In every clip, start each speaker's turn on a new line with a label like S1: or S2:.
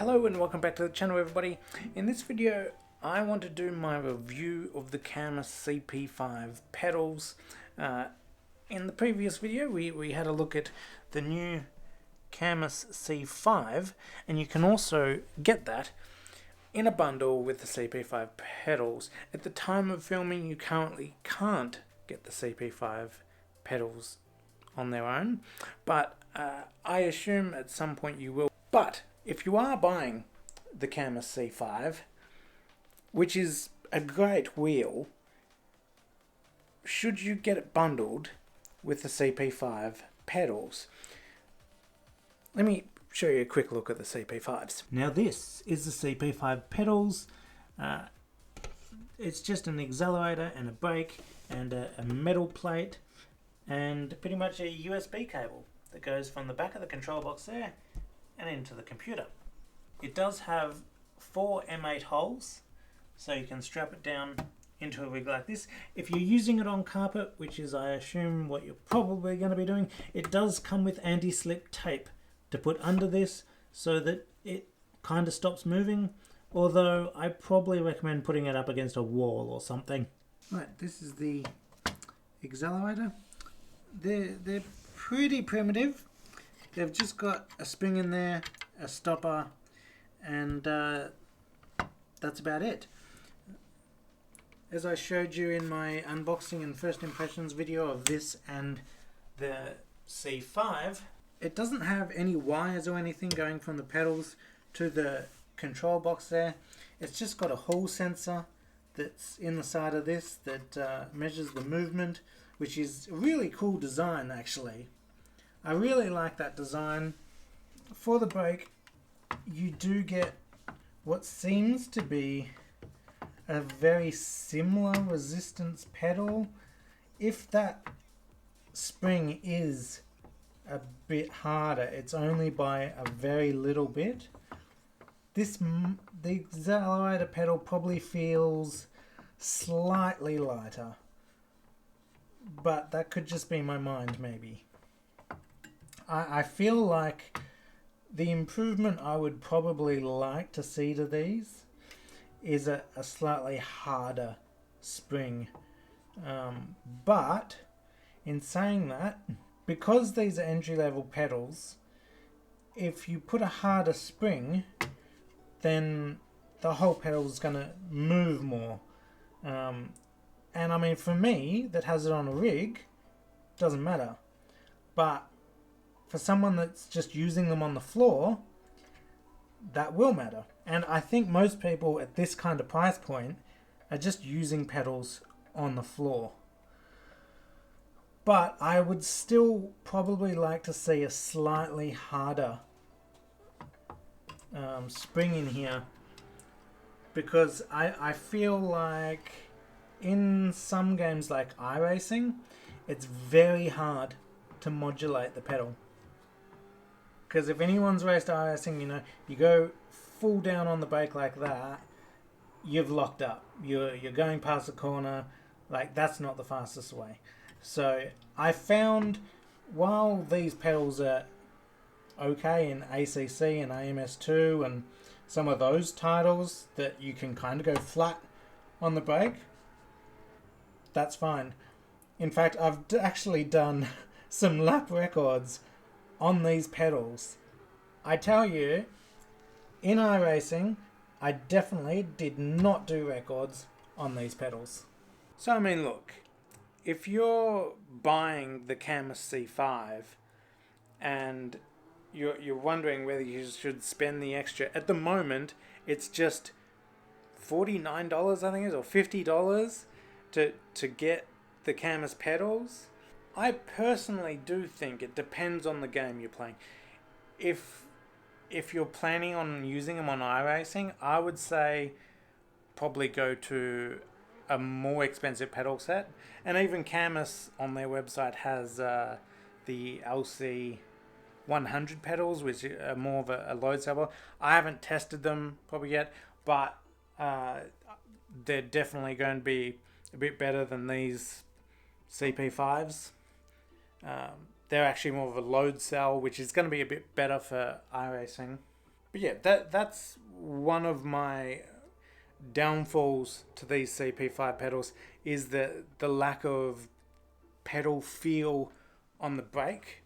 S1: Hello and welcome back to the channel, everybody. In this video I want to do my review of the Cammus CP5 pedals. In the previous video we had a look at the new Cammus C5, and you can also get that in a bundle with the CP5 pedals. At the time of filming you currently can't get the CP5 pedals on their own, but I assume at some point you will. But if you are buying the Cammus C5, which is a great wheel, should you get it bundled with the CP5 pedals? Let me show you a quick look at the CP5s. Now this is the CP5 pedals. It's just an accelerator and a brake and a metal plate and pretty much a USB cable that goes from the back of the control box there and into the computer. It does have 4 M8 holes, so you can strap it down into a rig like this. If you're using it on carpet, which is I assume what you're probably going to be doing, it does come with anti-slip tape to put under this so that it kind of stops moving, although I probably recommend putting it up against a wall or something. Right, this is the accelerator. They're pretty primitive. They've just got a spring in there, a stopper, and that's about it. As I showed you in my unboxing and first impressions video of this and the C5, it doesn't have any wires or anything going from the pedals to the control box there. It's just got a Hall sensor that's in the side of this that measures the movement, which is a really cool design actually. I really like that design. For the brake, you do get what seems to be a very similar resistance pedal. If that spring is a bit harder, it's only by a very little bit. The accelerator pedal probably feels slightly lighter, but that could just be my mind maybe. I feel like the improvement I would probably like to see to these is a slightly harder spring. But in saying that, because these are entry-level pedals, if you put a harder spring, then the whole pedal is going to move more. And I mean, for me, that has it on a rig, doesn't matter. But for someone that's just using them on the floor, that will matter. And I think most people at this kind of price point are just using pedals on the floor. But I would still probably like to see a slightly harder spring in here, because I feel like in some games like iRacing, it's very hard to modulate the pedal. Because if anyone's raced iRacing, you know, you go full down on the brake like that, you've locked up. You're going past the corner, like that's not the fastest way. So I found while these pedals are okay in ACC and AMS2 and some of those titles that you can kind of go flat on the brake, that's fine. In fact, I've actually done some lap records on these pedals. I tell you, in iRacing, I definitely did not do records on these pedals. So I mean, look, if you're buying the Cammus C5 and you're wondering whether you should spend the extra, at the moment it's just $49 I think it is, or $50 to get the Cammus pedals. I personally do think it depends on the game you're playing. If you're planning on using them on iRacing, I would say probably go to a more expensive pedal set. And even Cammus on their website has the LC 100 pedals, which are more of a load cell. I haven't tested them probably yet, but they're definitely going to be a bit better than these CP5s. They're actually more of a load cell, which is going to be a bit better for iRacing.
S2: But yeah, that's one of my downfalls to these CP5 pedals, is the lack of pedal feel on the brake.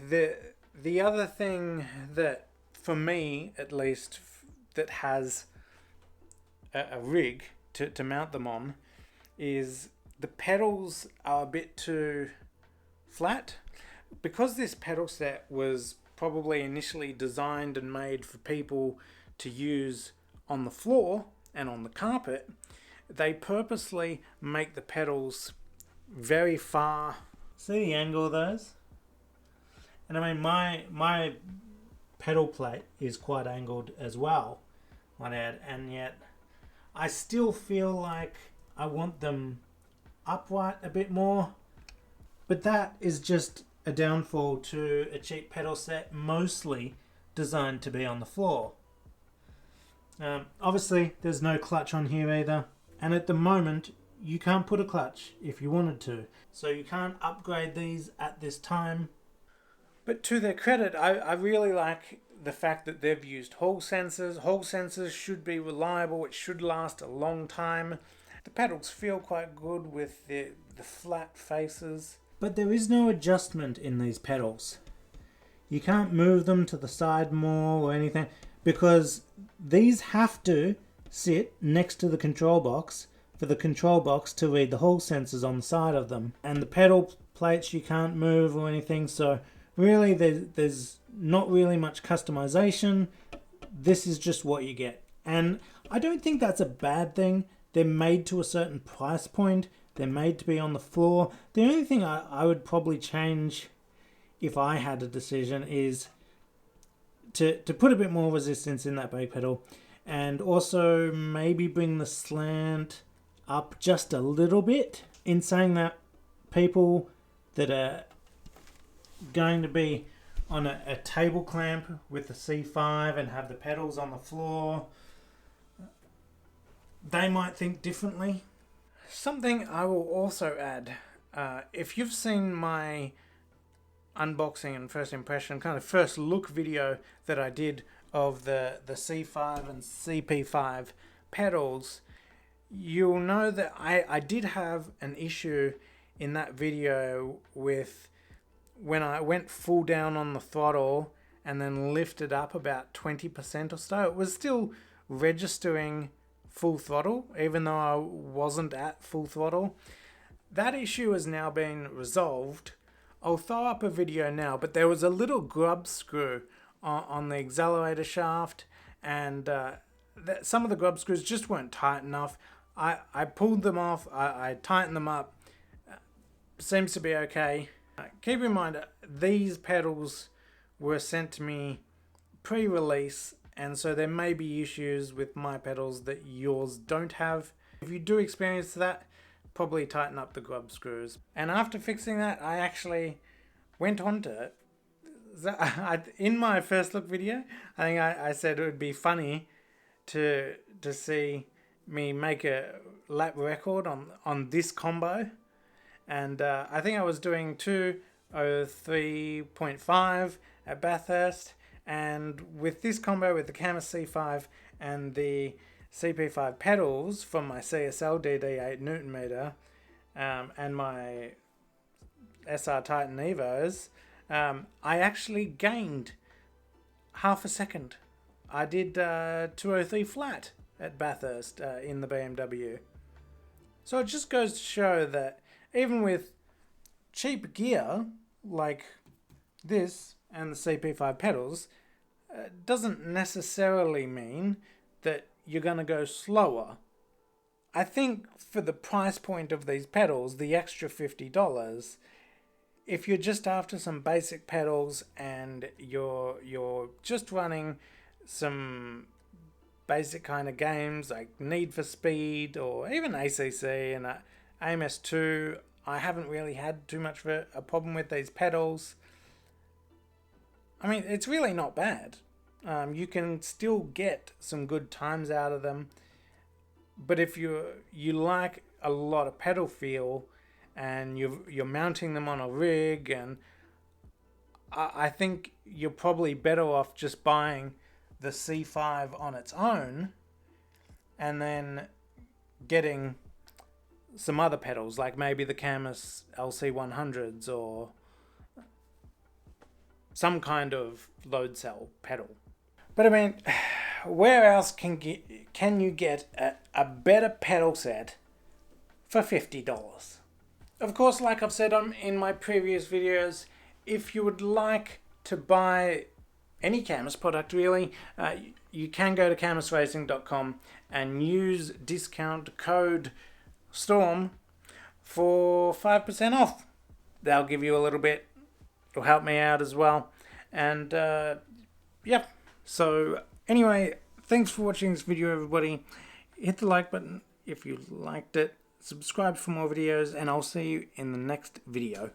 S2: The the other thing that, for me at least, that has a rig to mount them on, is the pedals are a bit too flat. Because this pedal set was probably initially designed and made for people to use on the floor and on the carpet, they purposely make the pedals very far.
S1: See the angle of those? And I mean, my pedal plate is quite angled as well, might add, and yet I still feel like I want them upright a bit more. But that is just a downfall to a cheap pedal set, mostly designed to be on the floor. Obviously, there's no clutch on here either, and at the moment, you can't put a clutch if you wanted to, so you can't upgrade these at this time.
S2: But to their credit, I really like the fact that they've used Hall sensors. Hall sensors should be reliable, it should last a long time. The pedals feel quite good with the flat faces.
S1: But there is no adjustment in these pedals. You can't move them to the side more or anything, because these have to sit next to the control box for the control box to read the Hall sensors on the side of them. And the pedal plates you can't move or anything, so really there's not really much customization. This is just what you get. And I don't think that's a bad thing. They're made to a certain price point. They're made to be on the floor. The only thing I would probably change if I had a decision is to put a bit more resistance in that brake pedal, and also maybe bring the slant up just a little bit. In saying that, people that are going to be on a table clamp with the C5 and have the pedals on the floor, they might think differently.
S2: Something I will also add, if you've seen my unboxing and first impression, kind of first look video that I did of the C5 and CP5 pedals, you'll know that I did have an issue in that video with when I went full down on the throttle and then lifted up about 20% or so. It was still registering full throttle, even though I wasn't at full throttle. That issue has now been resolved. I'll throw up a video now, but there was a little grub screw on the accelerator shaft, and some of the grub screws just weren't tight enough. I pulled them off, I tightened them up. Seems to be okay. Keep in mind, these pedals were sent to me pre-release, and so there may be issues with my pedals that yours don't have. If you do experience that, probably tighten up the grub screws. And after fixing that, I actually went on to it. In my first look video, I think I said it would be funny to see me make a lap record on this combo. And I think I was doing 2:03.5 at Bathurst. And with this combo, with the Cammus C5 and the CP5 pedals from my CSL DD8 Newton meter and my SR Titan Evos, I actually gained half a second. I did 2:03 flat at Bathurst in the BMW. So it just goes to show that even with cheap gear like this and the CP5 pedals, doesn't necessarily mean that you're going to go slower. I think for the price point of these pedals, the extra $50, if you're just after some basic pedals and you're just running some basic kind of games like Need for Speed or even ACC and AMS2, I haven't really had too much of a problem with these pedals. I mean, it's really not bad. You can still get some good times out of them. But if you like a lot of pedal feel and you're mounting them on a rig, and I think you're probably better off just buying the C5 on its own and then getting some other pedals, like maybe the Cammus LC100s or some kind of load cell pedal. But I mean, where else can you get a better pedal set for $50? Of course, like I've said in my previous videos, if you would like to buy any Cammus product really, you can go to cammusracing.com and use discount code STORM for 5% off. They'll give you a little bit. It'll help me out as well. And yeah. So anyway, thanks for watching this video, everybody. Hit the like button if you liked it. Subscribe for more videos, and I'll see you in the next video.